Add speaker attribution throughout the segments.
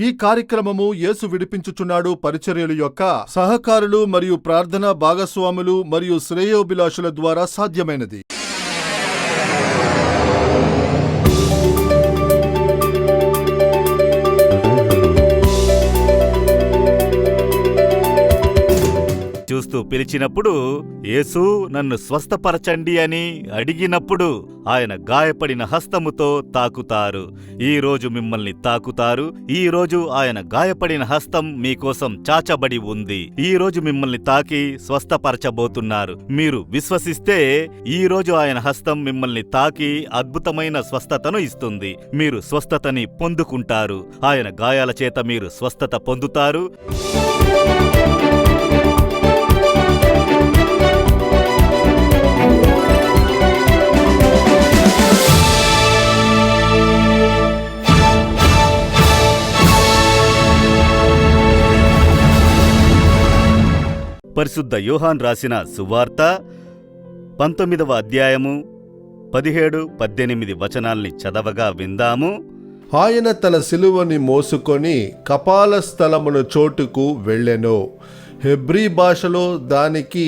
Speaker 1: ఈ కార్యక్రమము యేసు విడిపించుచున్నాడు పరిచర్యలు యొక్క సహకారులు మరియు ప్రార్థనా భాగస్వాములు మరియు శ్రేయోభిలాషుల ద్వారా సాధ్యమైనది.
Speaker 2: చూస్తూ పిలిచినప్పుడు, యేసు నన్ను స్వస్థపరచండి అని అడిగినప్పుడు ఆయన గాయపడిన హస్తముతో తాకుతారు. ఈ రోజు మిమ్మల్ని తాకుతారు. ఈ రోజు ఆయన గాయపడిన హస్తం మీకోసం చాచబడి ఉంది. ఈ రోజు మిమ్మల్ని తాకి స్వస్థపరచబోతున్నారు. మీరు విశ్వసిస్తే ఈ రోజు ఆయన హస్తం మిమ్మల్ని తాకి అద్భుతమైన స్వస్థతను ఇస్తుంది. మీరు స్వస్థతని పొందుకుంటారు. ఆయన గాయాల చేత మీరు స్వస్థత పొందుతారు. పరిశుద్ధ యోహాన్ రాసిన సువార్త 19వ అధ్యాయము 17-18 వచనాల్ని చదవగా విందాము.
Speaker 1: ఆయన తన సిలువని మోసుకొని కపాల స్థలమును చోటుకు వెళ్ళెను. హెబ్రీ భాషలో దానికి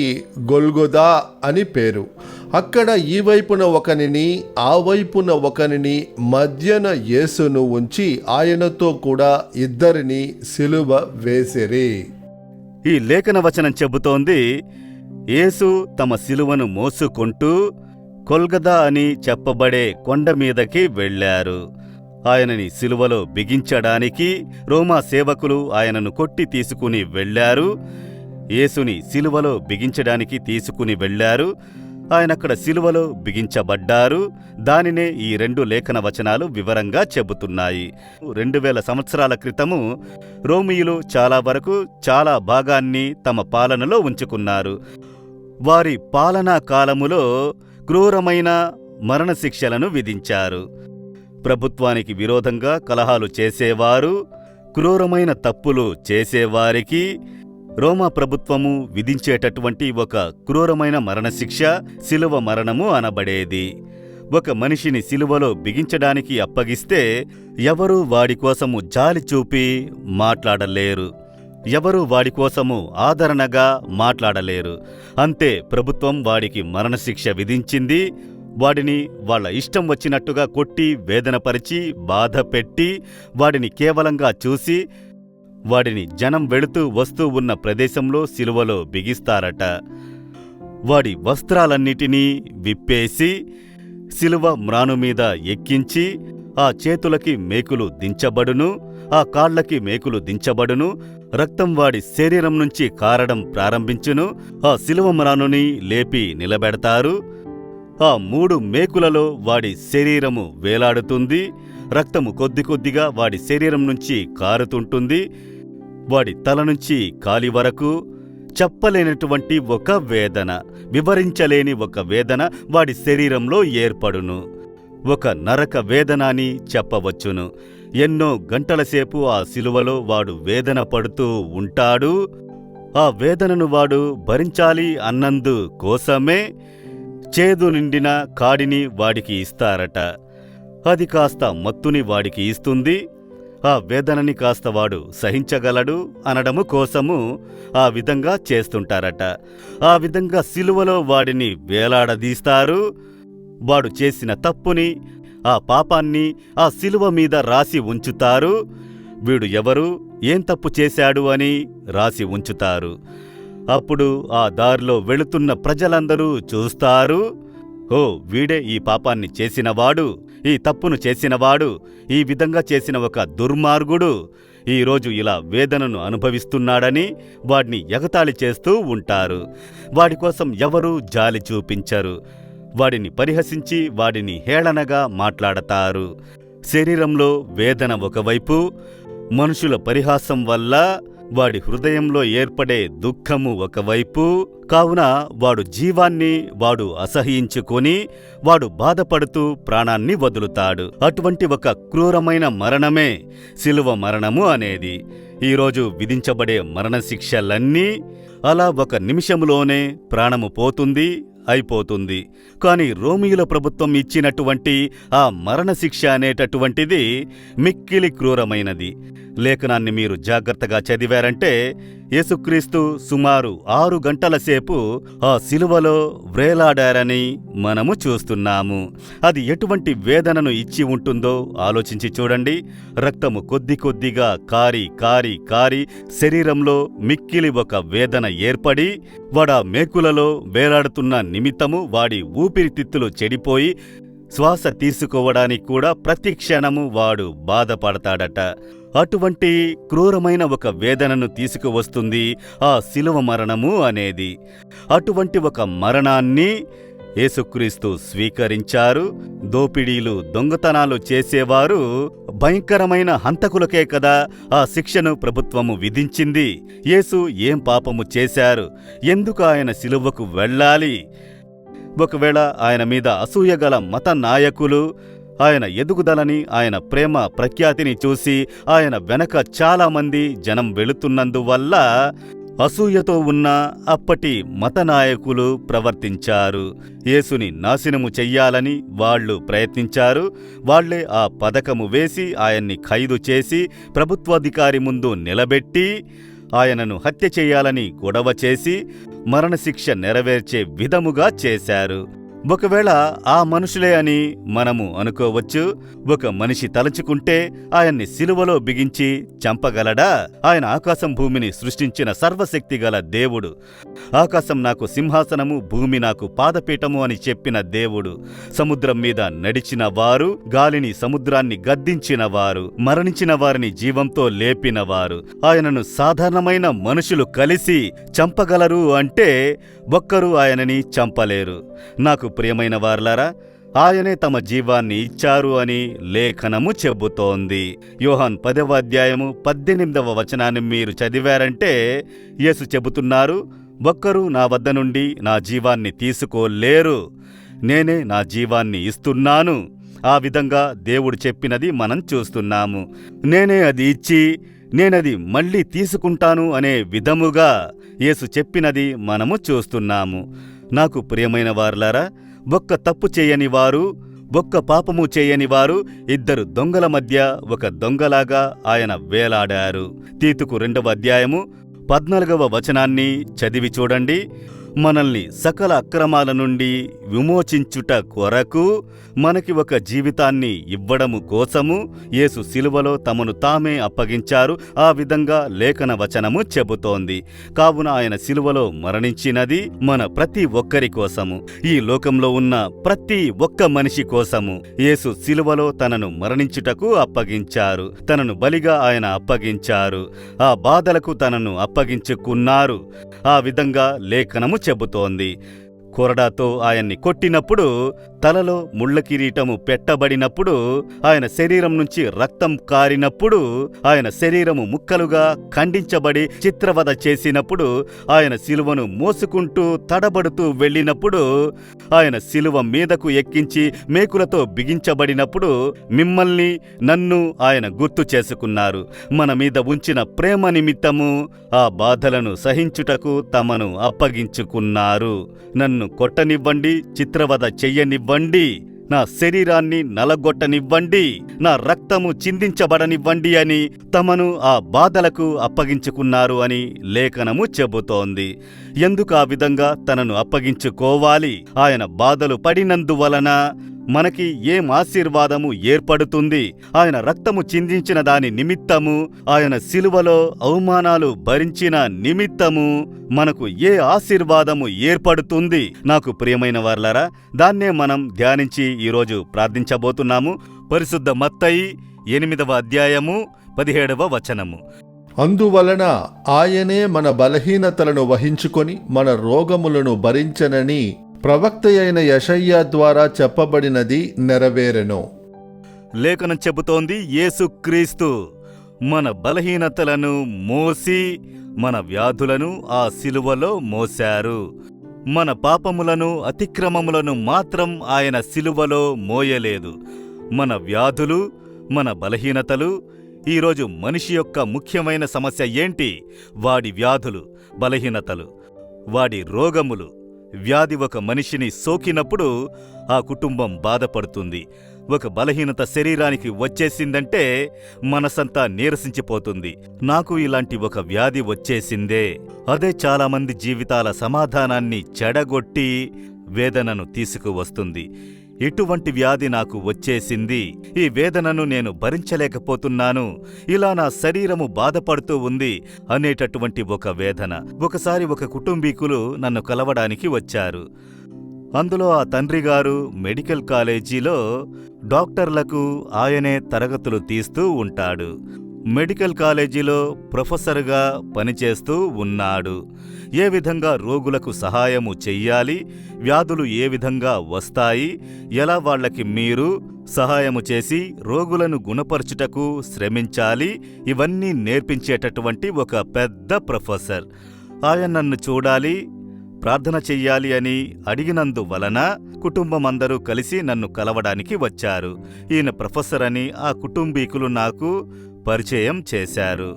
Speaker 1: గొల్గొదా అని పేరు. అక్కడ ఈ వైపున ఒకనిని ఆ వైపున ఒకనిని మధ్యన యేసును ఉంచి ఆయనతో కూడా ఇద్దరిని సిలువ వేసిరి.
Speaker 2: ఈ లేఖన వచనం చెబుతోంది, యేసు తమ సిలువను మోసుకుంటూ కొల్గదా అని చెప్పబడే కొండ మీదకి వెళ్లారు. ఆయనని సిలువలో బిగించడానికి రోమా సేవకులు ఆయనను కొట్టి తీసుకుని వెళ్లారు. యేసుని సిలువలో బిగించడానికి తీసుకుని వెళ్లారు. ఆయనక్కడ సిలువలో బిగించబడ్డారు. దానినే ఈ 2 లేఖన వచనాలు వివరంగా చెబుతున్నాయి. 2000 సంవత్సరాల క్రితము రోమియులు చాలా వరకు చాలా భాగాన్ని తమ పాలనలో ఉంచుకున్నారు. వారి పాలనా కాలములో క్రూరమైన మరణశిక్షలను విధించారు. ప్రభుత్వానికి విరోధంగా కలహాలు చేసేవారు, క్రూరమైన తప్పులు చేసేవారికి రోమా ప్రభుత్వము విధించేటటువంటి ఒక క్రూరమైన మరణశిక్ష శిలువ మరణము అనబడేది. ఒక మనిషిని సిలువలో బిగించడానికి అప్పగిస్తే ఎవరూ వాడి కోసము జాలి చూపి మాట్లాడలేరు. ఎవరూ వాడి కోసము ఆదరణగా మాట్లాడలేరు. అంతే, ప్రభుత్వం వాడికి మరణశిక్ష విధించింది. వాడిని వాళ్ళ ఇష్టం వచ్చినట్టుగా కొట్టి, వేదనపరిచి, బాధ పెట్టి, వాడిని కేవలంగా చూసి వాడిని జనం వెళుతూ వస్తూ ఉన్న ప్రదేశంలో సిలువలో బిగిస్తారట. వాడి వస్త్రాలన్నిటినీ విప్పేసి సిలువ మ్రానుమీద ఎక్కించి ఆ చేతులకి మేకులు దించబడును, ఆ కాళ్లకి మేకులు దించబడును. రక్తం వాడి శరీరం నుంచి కారడం ప్రారంభించును. ఆ సిలువ మ్రానుని లేపి నిలబెడతారు. ఆ 3 మేకులలో వాడి శరీరము వేలాడుతుంది. రక్తము కొద్ది కొద్దిగా వాడి శరీరం నుంచి కారుతుంటుంది. వాడి తల నుంచి కాలి వరకు చెప్పలేనటువంటి ఒక వేదన, వివరించలేని ఒక వేదన వాడి శరీరంలో ఏర్పడును. ఒక నరక వేదన అని చెప్పవచ్చును. ఎన్నో గంటలసేపు ఆ సిలువలో వాడు వేదన పడుతూ ఉంటాడు. ఆ వేదనను వాడు భరించాలి అన్నందు కోసమే చేదు నిండిన కాడిని వాడికి ఇస్తారట. అది కాస్త మత్తుని వాడికి ఇస్తుంది. ఆ వేదనని కాస్త వాడు సహించగలడు అనడము కోసము ఆ విధంగా చేస్తుంటారట. ఆ విధంగా సిలువలో వాడిని వేలాడదీస్తారు. వాడు చేసిన తప్పుని, ఆ పాపాన్ని ఆ సిలువ మీద రాసి ఉంచుతారు. వీడు ఎవరు, ఏం తప్పు చేశాడు అని రాసి ఉంచుతారు. అప్పుడు ఆ దారిలో వెళుతున్న ప్రజలందరూ చూస్తారు, ఓ, వీడే ఈ పాపాన్ని చేసినవాడు, ఈ తప్పును చేసినవాడు, ఈ విధంగా చేసిన ఒక దుర్మార్గుడు ఈరోజు ఇలా వేదనను అనుభవిస్తున్నాడని వాడిని ఎగతాళి చేస్తూ ఉంటారు. వాడి కోసం ఎవరూ జాలి చూపించరు. వాడిని పరిహసించి వాడిని హేళనగా మాట్లాడతారు. శరీరంలో వేదన ఒకవైపు, మనుషుల పరిహాసం వల్ల వాడి హృదయంలో ఏర్పడే దుఃఖము ఒకవైపు. కావున వాడు జీవాన్ని వాడు అసహ్యించుకొని వాడు బాధపడుతూ ప్రాణాన్ని వదులుతాడు. అటువంటి ఒక క్రూరమైన మరణమే శిలువ మరణము అనేది. ఈరోజు విధించబడే మరణశిక్షలన్నీ అలా ఒక నిమిషములోనే ప్రాణము పోతుంది, అయిపోతుంది. కాని రోమియుల ప్రభుత్వం ఇచ్చినటువంటి ఆ మరణశిక్ష అనేటటువంటిది మిక్కిలి క్రూరమైనది. లేఖనాన్ని మీరు జాగ్రత్తగా చదివారంటే యేసుక్రీస్తు సుమారు 6 గంటల సేపు ఆ శిలువలో వ్రేలాడారని మనము చూస్తున్నాము. అది ఎటువంటి వేదనను ఇచ్చి ఉంటుందో ఆలోచించి చూడండి. రక్తము కొద్ది కొద్దిగా కారి కారి కారి శరీరంలో మిక్కిలి ఒక వేదన ఏర్పడి వాడా మేకులలో వేలాడుతున్న నిమిత్తము వాడి ఊపిరితిత్తులు చెడిపోయి శ్వాస తీసుకోవడానికి కూడా ప్రతి క్షణము వాడు బాధపడతాడట. అటువంటి క్రూరమైన ఒక వేదనను తీసుకువస్తుంది ఆ శిలువ మరణము అనేది. అటువంటి ఒక మరణాన్ని యేసుక్రీస్తు స్వీకరించారు. దోపిడీలు, దొంగతనాలు చేసేవారు భయంకరమైన హంతకులకే కదా ఆ శిక్షను ప్రభుత్వము విధించింది. యేసు ఏం పాపము చేశారు? ఎందుకు ఆయన శిలువకు వెళ్ళాలి? ఒకవేళ ఆయన మీద అసూయగల మత నాయకులు ఆయన ఎదుగుదలని, ఆయన ప్రేమ ప్రఖ్యాతిని చూసి ఆయన వెనక చాలామంది జనం వెళుతున్నందువల్ల అసూయతో ఉన్న అప్పటి మత నాయకులు ప్రవర్తించారు. యేసుని నాశనము చెయ్యాలని వాళ్ళు ప్రయత్నించారు. వాళ్లే ఆ పథకము వేసి ఆయన్ని ఖైదు చేసి ప్రభుత్వాధికారి ముందు నిలబెట్టి ఆయనను హత్య చెయ్యాలని గొడవ చేసి మరణశిక్ష నెరవేర్చే విధముగా చేశారు. ఒకవేళ ఆ మనుషులే అని మనము అనుకోవచ్చు. ఒక మనిషి తలుచుకుంటే ఆయన్ని సిలువలో బిగించి చంపగలడా? ఆయన ఆకాశం భూమిని సృష్టించిన సర్వశక్తిగల దేవుడు. ఆకాశం నాకు సింహాసనము, భూమి నాకు పాదపీఠము అని చెప్పిన దేవుడు. సముద్రం మీద నడిచిన వారు, గాలిని సముద్రాన్ని గద్దించిన వారు, మరణించిన వారిని జీవంతో లేపినవారు. ఆయనను సాధారణమైన మనుషులు కలిసి చంపగలరు అంటే ఒక్కరూ ఆయనని చంపలేరు. నాకు ప్రియమైన వారలారా, ఆయనే తమ జీవాన్ని ఇచ్చారు అని లేఖనము చెబుతోంది. యోహాన్ 10వ అధ్యాయము 18వ వచనాన్ని మీరు చదివారంటే యేసు చెబుతున్నారు, ఒక్కరూ నా వద్ద నుండి నా జీవాన్ని తీసుకోలేరు, నేనే నా జీవాన్ని ఇస్తున్నాను. ఆ విధంగా దేవుడు చెప్పినది మనం చూస్తున్నాము. నేనే అది ఇచ్చి నేనది మళ్ళీ తీసుకుంటాను అనే విధముగా యేసు చెప్పినది మనము చూస్తున్నాము. నాకు ప్రియమైన వారలారా, ఒక్క తప్పు చేయని వారు, ఒక్క పాపము చేయని వారు, ఇద్దరు దొంగల మధ్య ఒక దొంగలాగా ఆయన వేలాడారు. తీతుకు 2వ అధ్యాయము 14వ వచనాన్ని చదివి చూడండి. మనల్ని సకల అక్రమాల నుండి విమోచించుట కొరకు మనకి ఒక జీవితాన్ని ఇవ్వడము కోసము యేసు శిలువలో తమను తామే అప్పగించారు. ఆ విధంగా లేఖన వచనము చెబుతోంది. కావున ఆయన శిలువలో మరణించినది మన ప్రతి ఒక్కరి కోసము, ఈ లోకంలో ఉన్న ప్రతి ఒక్క మనిషి కోసము. యేసు శిలువలో తనను మరణించుటకు అప్పగించారు. తనను బలిగా ఆయన అప్పగించారు. ఆ బాధలకు తనను అప్పగించుకున్నారు. ఆ విధంగా లేఖనము చెబుతోంది. కొరడాతో ఆయన్ని కొట్టినప్పుడు, తలలో ముళ్ళ కిరీటము పెట్టబడినప్పుడు, ఆయన శరీరం నుంచి రక్తం కారినప్పుడు, ఆయన శరీరము ముక్కలుగా ఖండించబడి చిత్రవధ చేసినప్పుడు, ఆయన శిలువను మోసుకుంటూ తడబడుతూ వెళ్ళినప్పుడు, ఆయన శిలువ మీదకు ఎక్కించి మేకులతో బిగించబడినప్పుడు మిమ్మల్ని, నన్ను ఆయన గుర్తు చేసుకున్నారు. మన మీద ఉంచిన ప్రేమ నిమిత్తము ఆ బాధలను సహించుటకు తమను అప్పగించుకున్నారు. నన్ను కొట్టనివ్వండి, చిత్రవధ చెయ్యనివ్వండి, నా శరీరాన్ని నలగొట్టనివ్వండి, నా రక్తము చిందించబడనివ్వండి అని తమను ఆ బాధలకు అప్పగించుకున్నారు అని లేఖనము చెబుతోంది. ఎందుకు ఆ విధంగా తనను అప్పగించుకోవాలి? ఆయన బాధలు పడినందువలన మనకి ఏం ఆశీర్వాదము ఏర్పడుతుంది? ఆయన రక్తము చిందించిన దాని నిమిత్తము, ఆయన శిలువలో అవమానాలు భరించిన నిమిత్తము మనకు ఏ ఆశీర్వాదము ఏర్పడుతుంది? నాకు ప్రియమైన వారలారా, దాన్నే మనం ధ్యానించి ఈరోజు ప్రార్థించబోతున్నాము. పరిశుద్ధ మత్తయి 8వ అధ్యాయము 17వ వచనము.
Speaker 1: అందువలన ఆయనే మన బలహీనతలను వహించుకొని మన రోగములను భరించనని ప్రవక్త అయిన యెషయ్యా ద్వారా చెప్పబడినది నెరవేరెను.
Speaker 2: లేఖనం చెబుతోంది, యేసుక్రీస్తు మన బలహీనతలను మోసి మన వ్యాధులను ఆ శిలువలో మోశారు. మన పాపములను, అతిక్రమములను మాత్రం ఆయన శిలువలో మోయలేదు. మన వ్యాధులు, మన బలహీనతలు. ఈరోజు మనిషి యొక్క ముఖ్యమైన సమస్య ఏంటి? వాడి వ్యాధులు, బలహీనతలు, వాడి రోగములు. వ్యాధి ఒక మనిషిని సోకినప్పుడు ఆ కుటుంబం బాధపడుతుంది. ఒక బలహీనత శరీరానికి వచ్చేసిందంటే మనసంతా నీరసించిపోతుంది. నాకు ఇలాంటి ఒక వ్యాధి వచ్చేసిందే. అదే చాలామంది జీవితాల సమాధానాన్ని చెడగొట్టి వేదనను తీసుకువస్తుంది. ఇటువంటి వ్యాధి నాకు వచ్చేసింది, ఈ వేదనను నేను భరించలేకపోతున్నాను, ఇలా నా శరీరము బాధపడుతూ ఉంది అనేటటువంటి ఒక వేదన. ఒకసారి ఒక కుటుంబీకులు నన్ను కలవడానికి వచ్చారు. అందులో ఆ తండ్రిగారు మెడికల్ కాలేజీలో డాక్టర్లకు ఆయనే తరగతులు తీస్తూ ఉంటాడు. మెడికల్ కాలేజీలో ప్రొఫెసర్గా పనిచేస్తూ ఉన్నాడు. ఏ విధంగా రోగులకు సహాయము చెయ్యాలి, వ్యాధులు ఏ విధంగా వస్తాయి, ఎలా వాళ్లకి మీరు సహాయము చేసి రోగులను గుణపరచుటకు శ్రమించాలి, ఇవన్నీ నేర్పించేటటువంటి ఒక పెద్ద ప్రొఫెసర్. ఆయన నన్ను చూడాలి, ప్రార్థన చెయ్యాలి అని అడిగినందువలన కుటుంబమందరూ కలిసి నన్ను కలవడానికి వచ్చారు. ఈయన ప్రొఫెసర్ అని ఆ కుటుంబీకులు నాకు పరిచయం చేశారు.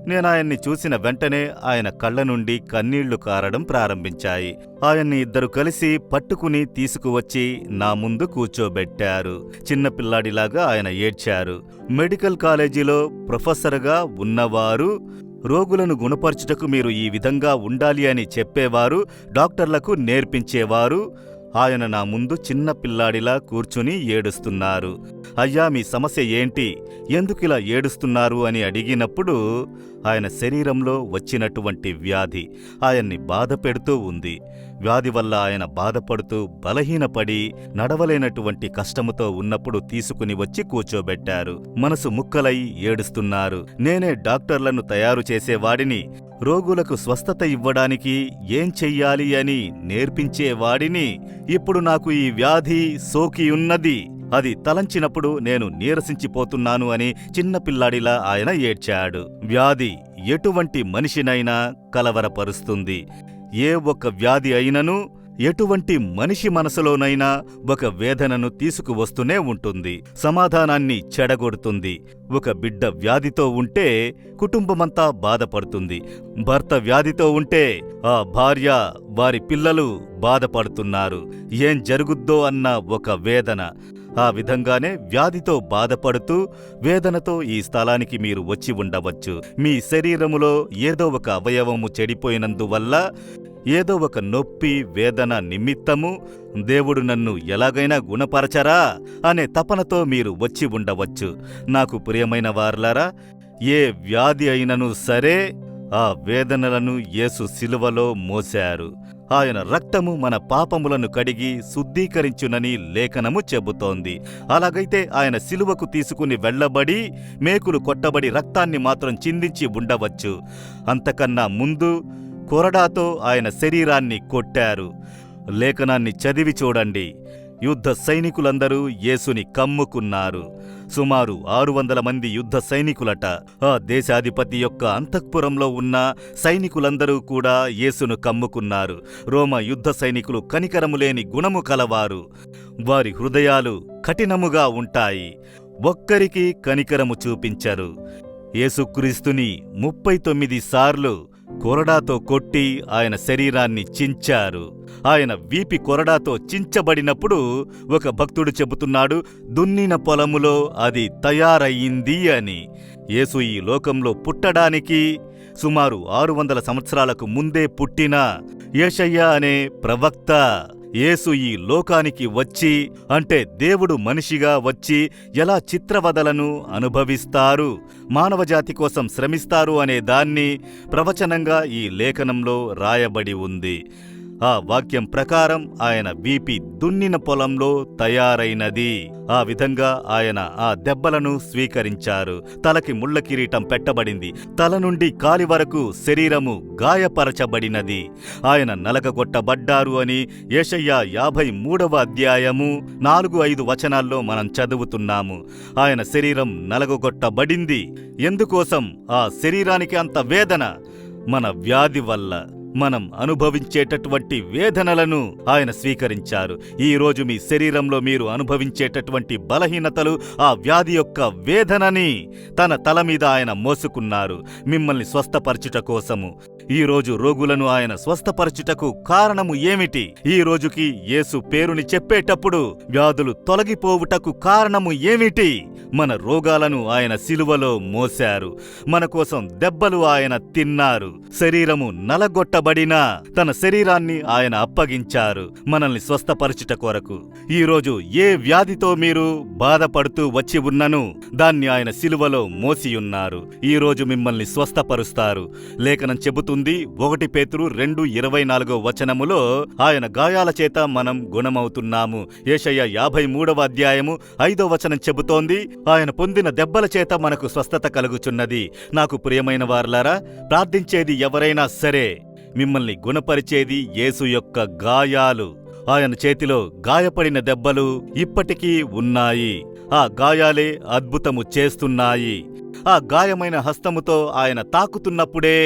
Speaker 2: నేనాయన్ని చూసిన వెంటనే ఆయన కళ్ళ నుండి కన్నీళ్లు కారడం ప్రారంభించాయి. ఆయన్ని ఇద్దరు కలిసి పట్టుకుని తీసుకువచ్చి నా ముందు కూర్చోబెట్టారు. చిన్నపిల్లాడిలాగా ఆయన ఏడ్చారు. మెడికల్ కాలేజీలో ప్రొఫెసర్గా ఉన్నవారు రోగులను గుణపరచుటకు మీరు ఈ విధంగా ఉండాలి అని చెప్పేవారు, డాక్టర్లకు నేర్పించేవారు. ఆయన నా ముందు చిన్న పిల్లాడిలా కూర్చుని ఏడుస్తున్నారు. అయ్యా, మీ సమస్య ఏంటి, ఎందుకిలా ఏడుస్తున్నారు అని అడిగినప్పుడు ఆయన శరీరంలో వచ్చినటువంటి వ్యాధి ఆయన్ని బాధ పెడుతూ ఉంది. వ్యాధి వల్ల ఆయన బాధపడుతూ బలహీనపడి నడవలేనటువంటి కష్టముతో ఉన్నప్పుడు తీసుకుని వచ్చి కూర్చోబెట్టారు. మనసు ముక్కలై ఏడుస్తున్నారు. నేనే డాక్టర్లను తయారు చేసేవాడిని, రోగులకు స్వస్థత ఇవ్వడానికి ఏం చెయ్యాలి అని నేర్పించేవాడిని. ఇప్పుడు నాకు ఈ వ్యాధి సోకియున్నది, అది తలంచినప్పుడు నేను నీరసించిపోతున్నాను అని చిన్నపిల్లాడిలా ఆయన ఏడ్చాడు. వ్యాధి ఎటువంటి మనిషినైనా కలవరపరుస్తుంది. ఏ ఒక్క వ్యాధి అయినను ఎటువంటి మనిషి మనసులోనైనా ఒక వేదనను తీసుకువస్తూనే ఉంటుంది, సమాధానాన్ని చెడగొడుతుంది. ఒక బిడ్డ వ్యాధితో ఉంటే కుటుంబమంతా బాధపడుతుంది. భర్త వ్యాధితో ఉంటే ఆ భార్య, వారి పిల్లలు బాధపడుతున్నారు. ఏం జరుగుద్దో అన్న ఒక వేదన. ఆ విధంగానే వ్యాధితో బాధపడుతూ వేదనతో ఈ స్థలానికి మీరు వచ్చి ఉండవచ్చు. మీ శరీరములో ఏదో ఒక అవయవము చెడిపోయినందువల్ల, ఏదో ఒక నొప్పి వేదన నిమిత్తము దేవుడు నన్ను ఎలాగైనా గుణపరచరా అనే తపనతో మీరు వచ్చి ఉండవచ్చు. నాకు ప్రియమైన వారలారా, ఏ వ్యాధి అయినను సరే ఆ వేదనలను యేసు శిలువలో మోశారు. ఆయన రక్తము మన పాపములను కడిగి శుద్ధీకరించునని లేఖనము చెబుతోంది. అలాగైతే ఆయన శిలువకు తీసుకుని వెళ్ళబడి మేకులు కొట్టబడి రక్తాన్ని మాత్రం చిందించి ఉండవచ్చు. అంతకన్నా ముందు కొరడాతో ఆయన శరీరాన్ని కొట్టారు. లేఖనాన్ని చదివి చూడండి. యుద్ధ సైనికులందరూ యేసుని కమ్ముకున్నారు. సుమారు 600 మంది యుద్ధ సైనికులట. ఆ దేశాధిపతి యొక్క అంతఃపురంలో ఉన్న సైనికులందరూ కూడా యేసును కమ్ముకున్నారు. రోమ యుద్ధ సైనికులు కనికరములేని గుణము కలవారు. వారి హృదయాలు కఠినముగా ఉంటాయి. ఒక్కరికి కనికరము చూపించరు. యేసుక్రీస్తుని 39 సార్లు కొరడాతో కొట్టి ఆయన శరీరాన్ని చించారు. ఆయన వీపి కొరడాతో చించబడినప్పుడు ఒక భక్తుడు చెబుతున్నాడు, దున్నిన పొలములో అది తయారయ్యింది అని. యేసు ఈ లోకంలో పుట్టడానికి సుమారు 600 సంవత్సరాలకు ముందే పుట్టిన యేషయ్య అనే ప్రవక్త యేసు ఈ లోకానికి వచ్చి, అంటే దేవుడు మనిషిగా వచ్చి ఎలా చిత్రవదలను అనుభవిస్తారు, మానవజాతి కోసం శ్రమిస్తారు అనే దాన్ని ప్రవచనంగా ఈ లేఖనంలో రాయబడి ఉంది. ఆ వాక్యం ప్రకారం ఆయన వీపి దున్నిన పొలంలో తయారైనది. ఆ విధంగా ఆయన ఆ దెబ్బలను స్వీకరించారు. తలకి ముళ్ళ కిరీటం పెట్టబడింది. తల నుండి కాలి వరకు శరీరము గాయపరచబడినది. ఆయన నలగగొట్టబడ్డారు అని యెషయా 53వ అధ్యాయము 4-5 వచనాల్లో మనం చదువుతున్నాము. ఆయన శరీరం నలగగొట్టబడింది. ఎందుకోసం ఆ శరీరానికి అంత వేదన? మన వ్యాధి వల్ల. మనం అనుభవించేటటువంటి వేదనలను ఆయన స్వీకరించారు. ఈ రోజు మీ శరీరంలో మీరు అనుభవించేటటువంటి బలహీనతలు, ఆ వ్యాధి యొక్క వేదనని తన తల మీద ఆయన మోసుకున్నారు మిమ్మల్ని స్వస్థపరచుట కోసము. ఈ రోజు రోగులను ఆయన స్వస్థపరచుటకు కారణము ఏమిటి? ఈ రోజుకి యేసు పేరుని చెప్పేటప్పుడు వ్యాధులు తొలగిపోవుటకు కారణము ఏమిటి? మన రోగాలను ఆయన సిలువలో మోశారు. మన కోసం దెబ్బలు ఆయన తిన్నారు. శరీరము నలగొట్టబడినా తన శరీరాన్ని ఆయన అప్పగించారు మనల్ని స్వస్థపరచుట కొరకు. ఈరోజు ఏ వ్యాధితో మీరు బాధపడుతూ వచ్చి ఉన్నను దాన్ని ఆయన సిలువలో మోసియున్నారు. ఈరోజు మిమ్మల్ని స్వస్థపరుస్తారు. లేఖనం చెబుతుంది 1 పేతురు 2:24 ఆయన గాయాల చేత మనం గుణమవుతున్నాము. యెషయా 53వ అధ్యాయము 5వ వచనం చెబుతోంది, ఆయన పొందిన దెబ్బల చేత మనకు స్వస్థత కలుగుచున్నది. నాకు ప్రియమైన వారలారా, ప్రార్థించేది ఎవరైనా సరే, మిమ్మల్ని గుణపరిచేది యేసు యొక్క గాయాలు. ఆయన చేతిలో గాయపడిన దెబ్బలు ఇప్పటికీ ఉన్నాయి. ఆ గాయాలే అద్భుతము చేస్తున్నాయి. ఆ గాయమైన హస్తముతో ఆయన తాకుతున్నప్పుడే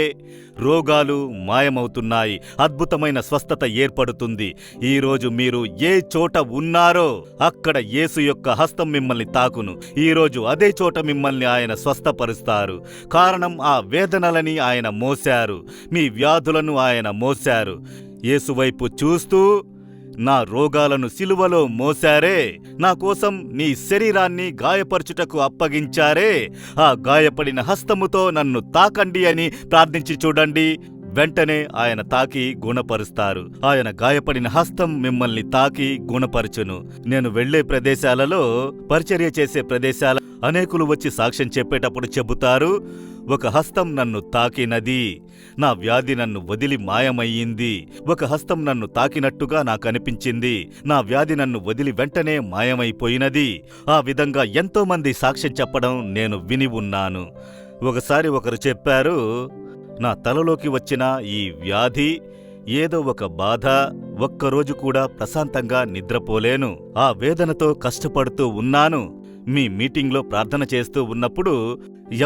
Speaker 2: రోగాలు మాయమవుతున్నాయి. అద్భుతమైన స్వస్థత ఏర్పడుతుంది. ఈరోజు మీరు ఏ చోట ఉన్నారో అక్కడ యేసు యొక్క హస్తం మిమ్మల్ని తాకును. ఈరోజు అదే చోట మిమ్మల్ని ఆయన స్వస్థపరుస్తారు. కారణం, ఆ వేదనలని ఆయన మోశారు. మీ వ్యాధులను ఆయన మోశారు. యేసు వైపు చూస్తూ, నా రోగాలను సిలువలో మోశారే, నా కోసం నీ శరీరాన్ని గాయపరచుటకు అప్పగించారే, ఆ గాయపడిన హస్తముతో నన్ను తాకండి అని ప్రార్థించి చూడండి. వెంటనే ఆయన తాకి గుణపరుస్తారు. ఆయన గాయపడిన హస్తం మిమ్మల్ని తాకి గుణపరచును. నేను వెళ్లే ప్రదేశాలలో, పరిచర్య చేసే ప్రదేశాల అనేకులు వచ్చి సాక్ష్యం చెప్పేటప్పుడు చెబుతారు, ఒక హస్తం నన్ను తాకినది, నా వ్యాధి నన్ను వదిలి మాయమయ్యింది. ఒక హస్తం నన్ను తాకినట్టుగా నాకనిపించింది, నా వ్యాధి నన్ను వదిలి వెంటనే మాయమైపోయినది. ఆ విధంగా ఎంతోమంది సాక్ష్యం చెప్పడం నేను విని ఉన్నాను. ఒకసారి ఒకరు చెప్పారు, నా తలలోకి వచ్చిన ఈ వ్యాధి, ఏదో ఒక బాధ, ఒక్కరోజు కూడా ప్రశాంతంగా నిద్రపోలేను. ఆ వేదనతో కష్టపడుతూ ఉన్నాను. మీ మీటింగ్లో ప్రార్థన చేస్తూ ఉన్నప్పుడు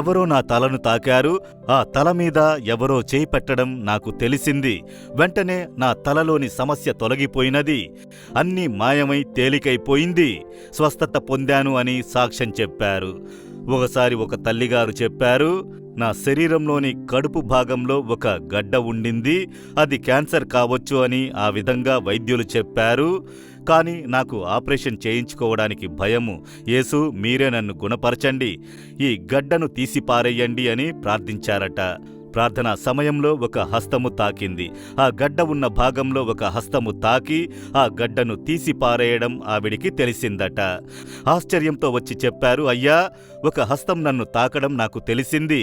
Speaker 2: ఎవరో నా తలను తాకారు. ఆ తల మీద ఎవరో చేయి పెట్టడం నాకు తెలిసింది. వెంటనే నా తలలోని సమస్య తొలగిపోయినది. అన్నీ మాయమై తేలికైపోయింది. స్వస్థత పొందాను అని సాక్ష్యం చెప్పారు. ఒకసారి ఒక తల్లిగారు చెప్పారు, నా శరీరంలోని కడుపు భాగంలో ఒక గడ్డ ఉండింది, అది క్యాన్సర్ కావచ్చు అని ఆ విధంగా వైద్యులు చెప్పారు. కానీ నాకు ఆపరేషన్ చేయించుకోవడానికి భయము. యేసు, మీరే నన్ను గుణపరచండి, ఈ గడ్డను తీసిపారేయండి అని ప్రార్థించారట. ప్రార్థనా సమయంలో ఒక హస్తము తాకింది. ఆ గడ్డ ఉన్న భాగంలో ఒక హస్తము తాకి ఆ గడ్డను తీసి పారేయడం ఆవిడికి తెలిసిందట. ఆశ్చర్యంతో వచ్చి చెప్పారు, అయ్యా, ఒక హస్తం నన్ను తాకడం నాకు తెలిసింది,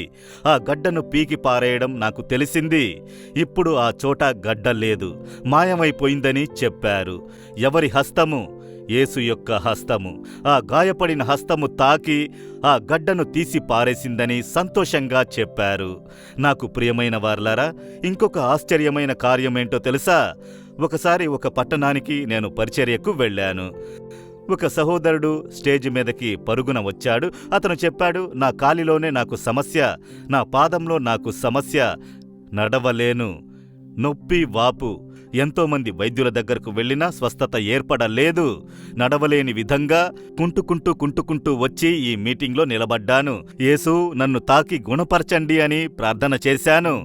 Speaker 2: ఆ గడ్డను పీకి పారేయడం నాకు తెలిసింది. ఇప్పుడు ఆ చోట గడ్డ లేదు, మాయమైపోయిందని చెప్పారు. ఎవరి హస్తము? యేసు యొక్క హస్తము. ఆ గాయపడిన హస్తము తాకి ఆ గడ్డను తీసి పారేసిందని సంతోషంగా చెప్పారు. నాకు ప్రియమైన వారలారా, ఇంకొక ఆశ్చర్యమైన కార్యమేంటో తెలుసా? ఒకసారి ఒక పట్టణానికి నేను పరిచర్యకు వెళ్ళాను. ఒక సహోదరుడు స్టేజ్ మీదకి పరుగున వచ్చాడు. అతను చెప్పాడు, నా కాలిలోనే నాకు సమస్య, నా పాదంలో నాకు సమస్య, నడవలేను, నొప్పి, వాపు. ఎంతోమంది వైద్యుల దగ్గరకు వెళ్లినా స్వస్థత ఏర్పడలేదు. నడవలేని విధంగా కుంటుకుంటూ వచ్చి ఈ మీటింగ్లో నిలబడ్డాను. యేసు, నన్ను తాకి గుణపరచండి అని ప్రార్థన చేశాను.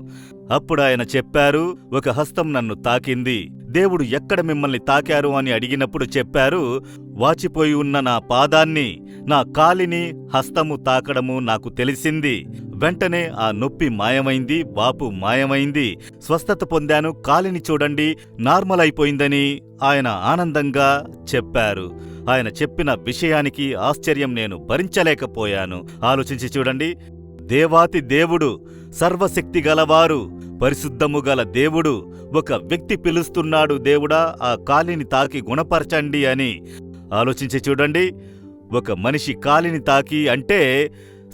Speaker 2: అప్పుడు ఆయన చెప్పారు, ఒక హస్తం నన్ను తాకింది. దేవుడు ఎక్కడ మిమ్మల్ని తాకారు అని అడిగినప్పుడు చెప్పారు, వాచిపోయి ఉన్న నా పాదాన్ని, నా కాలిని హస్తము తాకడము నాకు తెలిసింది. వెంటనే ఆ నొప్పి మాయమైంది, వాపు మాయమైంది, స్వస్థత పొందాను, కాలిని చూడండి నార్మల్ అయిపోయిందని ఆయన ఆనందంగా చెప్పారు. ఆయన చెప్పిన విషయానికి ఆశ్చర్యం నేను భరించలేకపోయాను. ఆలోచించి చూడండి, దేవాతి దేవుడు, సర్వశక్తి గలవారు, పరిశుద్ధము గల దేవుడు, ఒక వ్యక్తి పిలుస్తున్నాడు, దేవుడా ఆ కాలిని తాకి గుణపరచండి అని. ఆలోచించి చూడండి, ఒక మనిషి కాలిని తాకి అంటే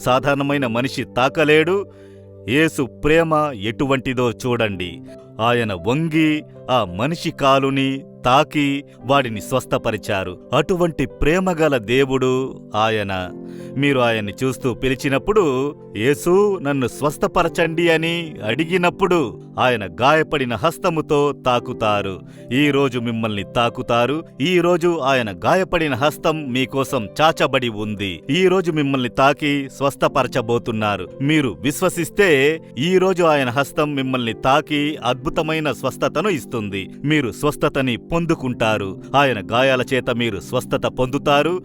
Speaker 2: సాధారణమైన మనిషి తాకలేడు. యేసు ప్రేమ ఎటువంటిదో చూడండి. ఆయన వంగి ఆ మనిషి కాలుని తాకి వాడిని స్వస్థపరిచారు. అటువంటి ప్రేమగల దేవుడు ఆయన. మీరు ఆయన్ని చూస్తూ పిలిచినప్పుడు, యేసు నన్ను స్వస్థపరచండి అని అడిగినప్పుడు ఆయన గాయపడిన హస్తముతో తాకుతారు. ఈరోజు మిమ్మల్ని తాకుతారు. ఈరోజు ఆయన గాయపడిన హస్తం మీకోసం చాచబడి ఉంది. ఈరోజు మిమ్మల్ని తాకి స్వస్థపరచబోతున్నారు. మీరు విశ్వసిస్తే ఈరోజు ఆయన హస్తం మిమ్మల్ని తాకి అద్భుతమైన స్వస్థతను ఇస్తుంది. మీరు స్వస్థతని పొందుకుంటారు. ఆయన గాయాల చేత మీరు స్వస్థత పొందుతారు.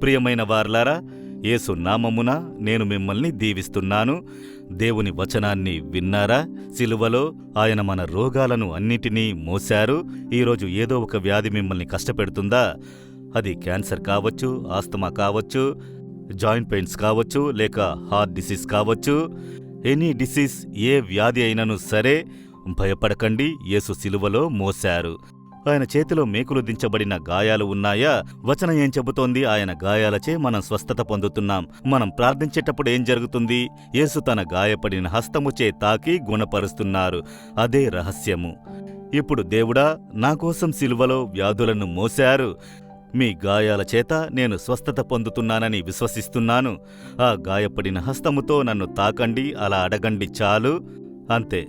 Speaker 2: ప్రియమైన వారలారా, యేసు నామమున నేను మిమ్మల్ని దీవిస్తున్నాను. దేవుని వచనాన్ని విన్నారా? సిలువలో ఆయన మన రోగాలను అన్నిటినీ మోశారు. ఈరోజు ఏదో ఒక వ్యాధి మిమ్మల్ని కష్టపెడుతుందా? అది క్యాన్సర్ కావచ్చు, ఆస్తమా కావచ్చు, జాయింట్ పెయిన్స్ కావచ్చు, లేక హార్ట్ డిసీజ్ కావచ్చు. ఎనీ డిసీజ్, ఏ వ్యాధి అయినను సరే భయపడకండి. యేసు సిలువలో మోశారు. ఆయన చేతిలో మేకులు దించబడిన గాయాలు ఉన్నాయా? వచనం ఏం చెబుతోంది? ఆయన గాయాలచే మనం స్వస్థత పొందుతున్నాం. మనం ప్రార్థించేటప్పుడు ఏం జరుగుతుంది? యేసు తన గాయపడిన హస్తముచే తాకి గుణపరుస్తున్నారు. అదే రహస్యము. ఇప్పుడు దేవుడా, నా కోసం సిలువలో వ్యాధులను మోశారు. మీ గాయాల చేత నేను స్వస్థత పొందుతున్నానని విశ్వసిస్తున్నాను. ఆ గాయపడిన హస్తముతో నన్ను తాకండి, అలా అడగండి చాలు. అంతే.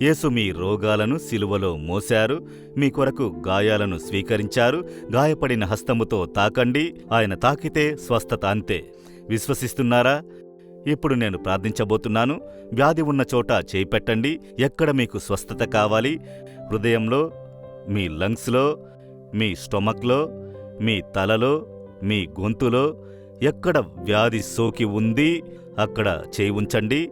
Speaker 2: యేసు మీ రోగాలను సిలువలో మోశారు. మీ కొరకు గాయాలను స్వీకరించారు. గాయపడిన హస్తముతో తాకండి. ఆయన తాకితే స్వస్థత. అంతే. విశ్వసిస్తున్నారా? ఇప్పుడు నేను ప్రార్థించబోతున్నాను. వ్యాధి ఉన్న చోట చేయి పెట్టండి. ఎక్కడ మీకు స్వస్థత కావాలి? హృదయంలో, మీ లంగ్స్లో, మీ స్టొమక్లో, మీ తలలో, మీ గొంతులో ఎక్కడ వ్యాధి సోకి ఉంది అక్కడ చేయి ఉంచండి.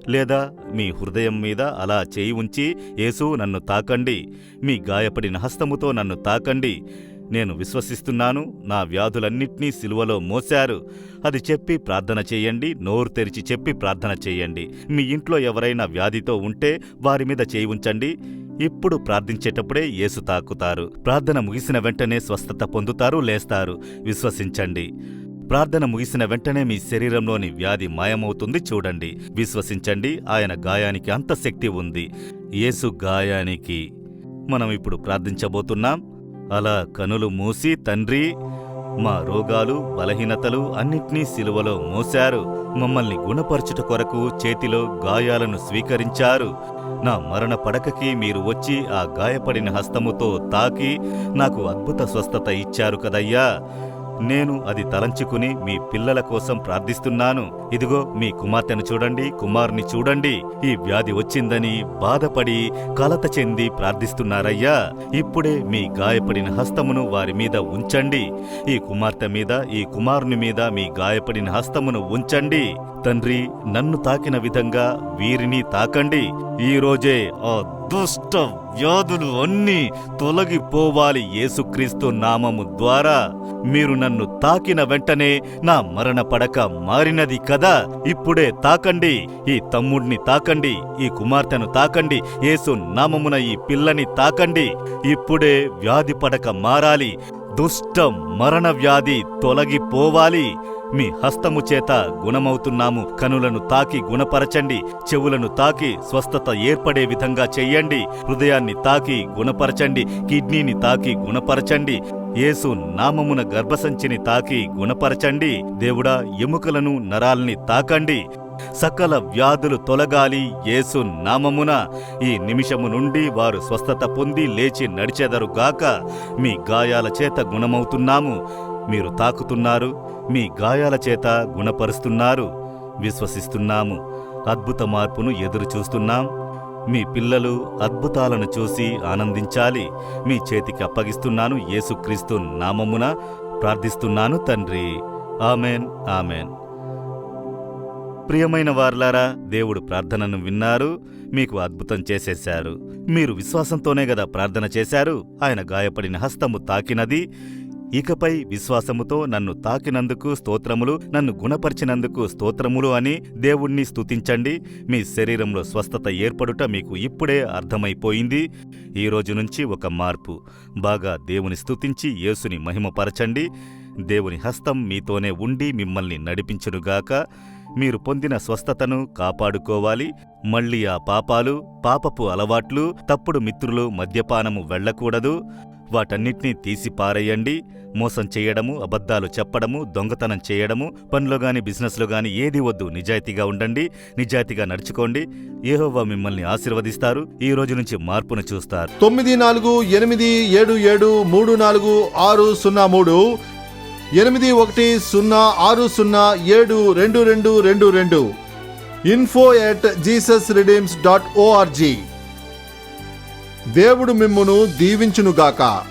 Speaker 2: లేదా మీ హృదయం మీద అలా చేయి ఉంచి, యేసు నన్ను తాకండి, మీ గాయపడిన హస్తముతో నన్ను తాకండి, నేను విశ్వసిస్తున్నాను, నా వ్యాధులన్నిటినీ సిలువలో మోశారు. అది చెప్పి ప్రార్థన చేయండి. నోరు తెరిచి చెప్పి ప్రార్థన చేయండి. మీ ఇంట్లో ఎవరైనా వ్యాధితో ఉంటే వారి మీద చేయి ఉంచండి. ఇప్పుడు ప్రార్థించేటప్పుడే యేసు తాకుతారు. ప్రార్థన ముగిసిన వెంటనే స్వస్థత పొందుతారు, లేస్తారు. విశ్వసించండి. ప్రార్థన ముగిసిన వెంటనే మీ శరీరంలోని వ్యాధి మాయమవుతుంది. చూడండి, విశ్వసించండి. ఆయన గాయానికి అంత శక్తి ఉంది. యేసు గాయానికి మనం ఇప్పుడు ప్రార్థించబోతున్నాం. అలా కనులు మూసి, తండ్రి, మా రోగాలు, బలహీనతలు అన్నిటినీ సిలువలో మోశారు. మమ్మల్ని గుణపరచుట కొరకు చేతిలో గాయాలను స్వీకరించారు. నా మరణ పడకకి మీరు వచ్చి ఆ గాయపడిన హస్తముతో తాకి నాకు అద్భుత స్వస్థత ఇచ్చారు కదయ్యా. నేను అది తలంచుకుని మీ పిల్లల కోసం ప్రార్థిస్తున్నాను. ఇదిగో మీ కుమార్తెను చూడండి, కుమారుని చూడండి. ఈ వ్యాధి వచ్చిందని బాధపడి కలత చెంది ప్రార్థిస్తున్నారయ్యా. ఇప్పుడే మీ గాయపడిన హస్తమును వారి మీద ఉంచండి. ఈ కుమార్తె మీద, ఈ కుమారుని మీద మీ గాయపడిన హస్తమును ఉంచండి. తండ్రి, నన్ను తాకిన విధంగా వీరిని తాకండి. ఈరోజే ఆ దుష్ట వ్యాధులు అన్నీ తొలగిపోవాలి యేసుక్రీస్తు నామము ద్వారా. మీరు నన్ను తాకిన వెంటనే నా మరణ పడక మారినది కదా. ఇప్పుడే తాకండి. ఈ తమ్ముడిని తాకండి, ఈ కుమార్తెను తాకండి. యేసు నామమున ఈ పిల్లని తాకండి. ఇప్పుడే వ్యాధి పడక మారాలి. దుష్ట మరణ వ్యాధి తొలగిపోవాలి. మీ హస్తము చేత గుణమవుతున్నాము. కనులను తాకి గుణపరచండి. చెవులను తాకి స్వస్థత ఏర్పడే విధంగా చెయ్యండి. హృదయాన్ని తాకి గుణపరచండి. కిడ్నీని తాకి గుణపరచండి. యేసు నామమున గర్భసంచిని తాకి గుణపరచండి. దేవుడా, ఎముకలను, నరాల్ని తాకండి. సకల వ్యాధులు తొలగాలి యేసు నామమున. ఈ నిమిషము నుండి వారు స్వస్థత పొంది లేచి నడిచెదరుగాక. మీ గాయాల చేత గుణమవుతున్నాము. మీరు తాకుతున్నారు. మీ గాయాల చేత గుణపరుస్తున్నారు. విశ్వసిస్తున్నాము. అద్భుత మార్పును ఎదురుచూస్తున్నాం. మీ పిల్లలు అద్భుతాలను చూసి ఆనందించాలి. మీ చేతికి అప్పగిస్తున్నాను. యేసుక్రీస్తు నామమున ప్రార్థిస్తున్నాను తండ్రి. Amen, amen. ప్రియమైన వారలారా, దేవుడు ప్రార్థనను విన్నారు. మీకు అద్భుతం చేసేశారు. మీరు విశ్వాసంతోనే గదా ప్రార్థన చేశారు. ఆయన గాయపడిన హస్తము తాకినది. ఇకపై విశ్వాసముతో నన్ను తాకినందుకు స్తోత్రములు, నన్ను గుణపరిచినందుకు స్తోత్రములు అని దేవుణ్ణి స్తుతించండి. మీ శరీరంలో స్వస్థత ఏర్పడుట మీకు ఇప్పుడే అర్థమైపోయింది. ఈ రోజు నుంచి ఒక మార్పు. బాగా దేవుని స్తుతించి యేసుని మహిమపరచండి. దేవుని హస్తం మీతోనే ఉండి మిమ్మల్ని నడిపించునుగాక. మీరు పొందిన స్వస్థతను కాపాడుకోవాలి. మళ్ళీ ఆ పాపాలు, పాపపు అలవాట్లు, తప్పుడు మిత్రులు, మద్యపానము వెళ్ళకూడదు. వాటన్నిటినీ తీసి పారేయండి. మోసం చేయడము, అబద్ధాలు చెప్పడము, దొంగతనం చేయడము, పనిలోగాని బిజినెస్లోగాని ఏది వద్దు. నిజాయితీగా ఉండండి, నిజాయితీగా నడుచుకోండి. యెహోవా మిమ్మల్ని ఆశీర్వదిస్తారు. ఈ రోజు నుంచి మార్పును చూస్తారు.
Speaker 1: 9487343603 8106072222 info@jesusredeems.org. దేవుడు మిమ్మును దీవించునుగాక.